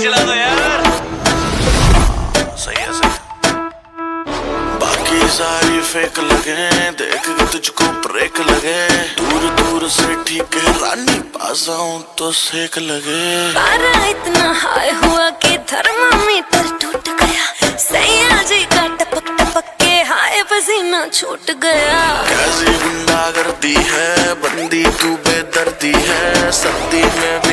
चला दो यार। सही है सही। बाकी सारी फेक लगे, देख के तुझको ब्रेक लगे। दूर दूर से ठीक है रानी, पास आऊं तो सेक लगे। पारा इतना हाई हुआ कि थर्मामीटर टूट गया। सैया जी का टपक टपक के हाय पसीना छूट गया। कैसी गुंडागर्दी है, बंदी तू बेदर्दी है। सर्दी में